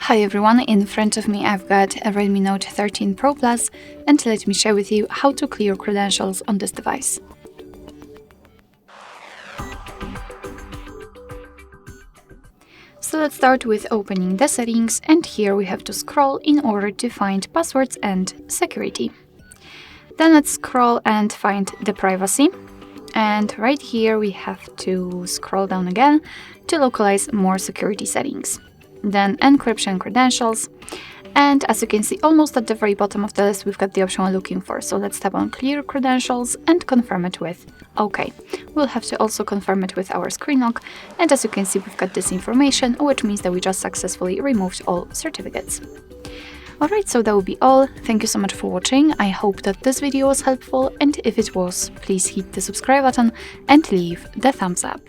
Hi everyone, in front of me I've got a Redmi Note 13 Pro Plus, and let me share with you how to clear credentials on this device. So let's start with opening the settings, and here we have to scroll in order to find passwords and security. Then let's scroll and find the privacy, and right here we have to scroll down again to localize more security settings. Then encryption credentials, and as you can see, almost at the very bottom of the list we've got the option we're looking for. So let's tap on clear credentials and confirm it with OK. We'll have to also confirm it with our screen lock, and as you can see we've got this information, which means that we just successfully removed all certificates. Alright, so that will be all. Thank you so much for watching. I hope that this video was helpful, and if it was, please hit the subscribe button and leave the thumbs up.